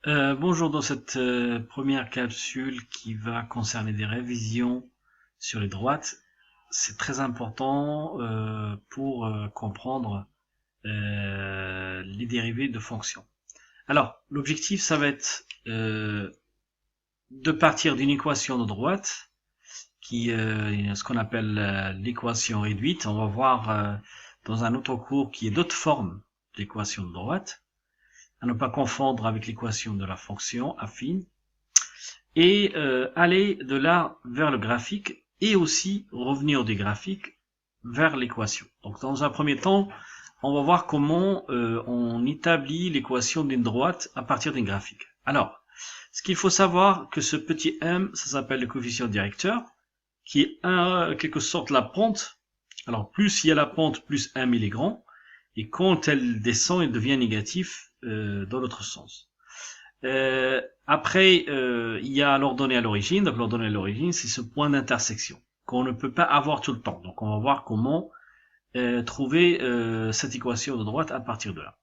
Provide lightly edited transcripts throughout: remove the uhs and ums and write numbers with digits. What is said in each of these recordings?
Bonjour, dans cette première capsule qui va concerner des révisions sur les droites, c'est très important pour comprendre les dérivés de fonctions. Alors, l'objectif, ça va être de partir d'une équation de droite, qui ce qu'on appelle l'équation réduite. On va voir dans un autre cours qui est d'autres formes d'équation de droite, à ne pas confondre avec l'équation de la fonction affine, et aller de là vers le graphique et aussi revenir du graphique vers l'équation. Donc dans un premier temps, on va voir comment on établit l'équation d'une droite à partir d'un graphique. Alors, ce qu'il faut savoir, que ce petit m, ça s'appelle le coefficient directeur, qui est en quelque sorte la pente. Alors plus il y a la pente, plus m il est grand, et quand elle descend, il devient négatif dans l'autre sens. Après, il y a l'ordonnée à l'origine. Donc l'ordonnée à l'origine, c'est ce point d'intersection qu'on ne peut pas avoir tout le temps. Donc on va voir comment trouver cette équation de droite à partir de là.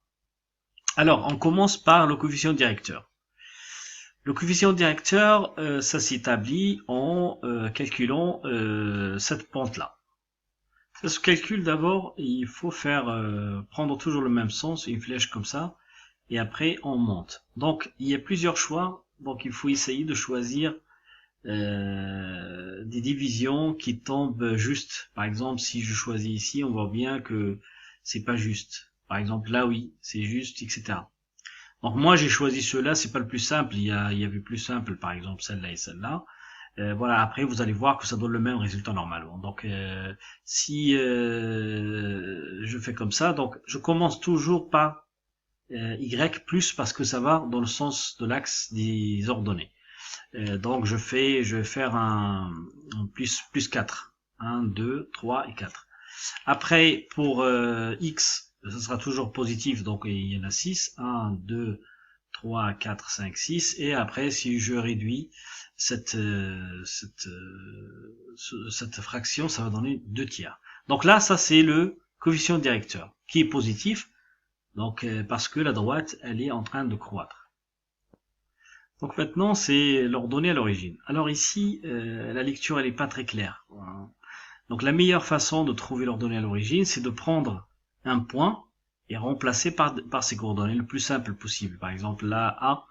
Alors, on commence par le coefficient directeur. Le coefficient directeur, ça s'établit en calculant cette pente-là. Ça se calcule d'abord, il faut faire prendre toujours le même sens, une flèche comme ça, et après on monte. Donc il y a plusieurs choix, donc il faut essayer de choisir des divisions qui tombent juste. Par exemple, si je choisis ici, on voit bien que c'est pas juste. Par exemple là, oui, c'est juste, etc. Donc moi j'ai choisi ceux-là, c'est pas le plus simple, il y avait plus simple, par exemple celle-là et celle-là. Voilà, après vous allez voir que ça donne le même résultat normalement. Donc si je fais comme ça, donc je commence toujours par y plus parce que ça va dans le sens de l'axe des ordonnées. Donc je vais faire un plus 4. 1, 2, 3 et 4. Après pour x, ce sera toujours positif, donc il y en a 6. 1, 2, 3, 4, 5, 6. Et après, si je réduis cette fraction, ça va donner 2 tiers. Donc là, ça c'est le coefficient directeur, qui est positif, donc parce que la droite, elle est en train de croître. Donc maintenant, c'est l'ordonnée à l'origine. Alors ici, la lecture, elle n'est pas très claire. Donc la meilleure façon de trouver l'ordonnée à l'origine, c'est de prendre un point et remplacer par ses coordonnées le plus simple possible. Par exemple, là, A,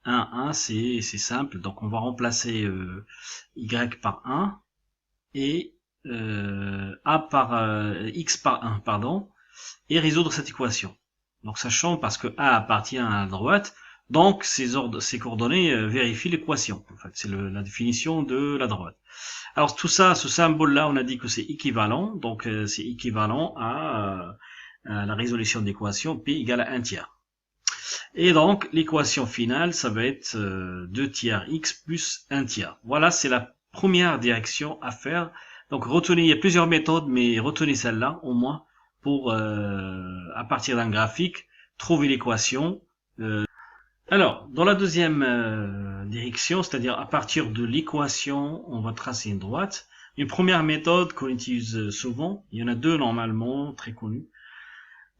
1, 1, c'est simple. Donc on va remplacer Y par 1 et A par X par 1, pardon, et résoudre cette équation. Donc sachant parce que A appartient à la droite, donc ces coordonnées vérifient l'équation. En fait, c'est la définition de la droite. Alors tout ça, ce symbole-là, on a dit que c'est équivalent, donc c'est équivalent à la résolution d'équation P égale à 1 tiers. Et donc l'équation finale, ça va être 2 tiers x plus 1 tiers. Voilà, c'est la première direction à faire. Donc retenez, il y a plusieurs méthodes, mais retenez celle-là au moins pour, à partir d'un graphique, trouver l'équation. Alors, dans la deuxième direction, c'est-à-dire à partir de l'équation, on va tracer une droite. Une première méthode qu'on utilise souvent, il y en a deux normalement, très connues.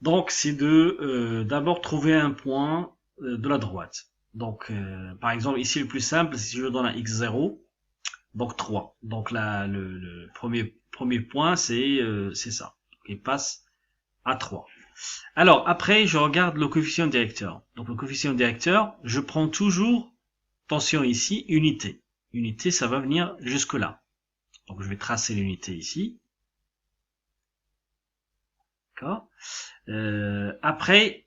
Donc, c'est de d'abord trouver un point de la droite. Donc, par exemple, ici le plus simple, si je donne un x0, donc 3. Donc là, le premier point, c'est ça. Il passe à 3. Alors, après, je regarde le coefficient directeur. Donc, le coefficient directeur, je prends toujours, attention ici, unité. Unité, ça va venir jusque là. Donc, je vais tracer l'unité ici. D'accord. Après,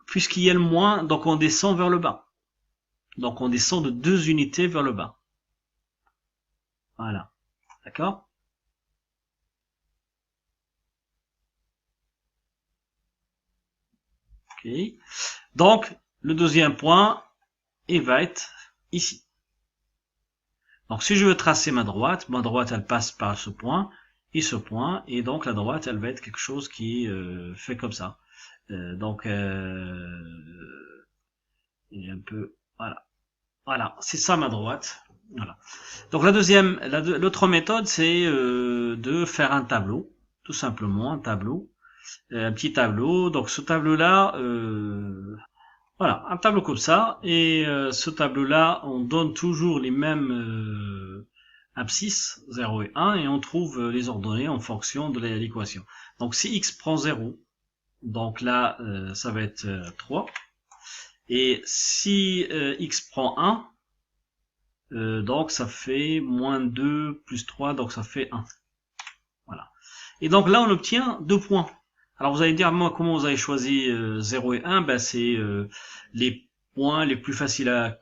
puisqu'il y a le moins, donc on descend vers le bas. Donc, on descend de 2 unités vers le bas. Voilà. D'accord. Ok. Donc, le deuxième point, il va être ici. Donc, si je veux tracer ma droite, elle passe par ce point, et donc la droite, elle va être quelque chose qui est fait comme ça. Donc, il est un peu, voilà, c'est ça ma droite. Voilà. Donc l'autre méthode, c'est de faire un tableau, tout simplement un tableau, un petit tableau. Donc ce tableau-là, Voilà, un tableau comme ça, et ce tableau-là, on donne toujours les mêmes abscisses, 0 et 1, et on trouve les ordonnées en fonction de l'équation. Donc si x prend 0, donc là, ça va être 3, et si x prend 1, donc ça fait moins 2 plus 3, donc ça fait 1. Voilà. Et donc là, on obtient 2 points. Alors vous allez dire, moi, comment vous avez choisi 0 et 1? Ben, c'est les points les plus faciles à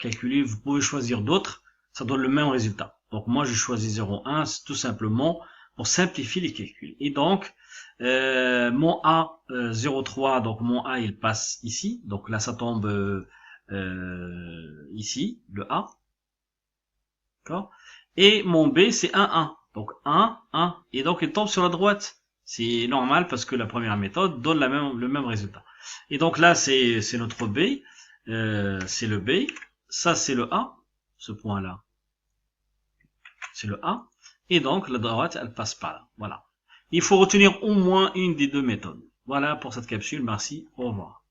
calculer. Vous pouvez choisir d'autres, ça donne le même résultat. Donc moi, j'ai choisi 0, 1, c'est tout simplement pour simplifier les calculs. Et donc, mon A 0,3, donc mon A, il passe ici. Donc là, ça tombe ici, le A. D'accord? Et mon B, c'est 1, 1. Donc 1, 1. Et donc il tombe sur la droite. C'est normal parce que la première méthode donne le même résultat. Et donc là, c'est notre B. C'est le B. Ça, c'est le A. Ce point-là, c'est le A. Et donc la droite, elle passe par là. Voilà. Il faut retenir au moins une des deux méthodes. Voilà pour cette capsule. Merci. Au revoir.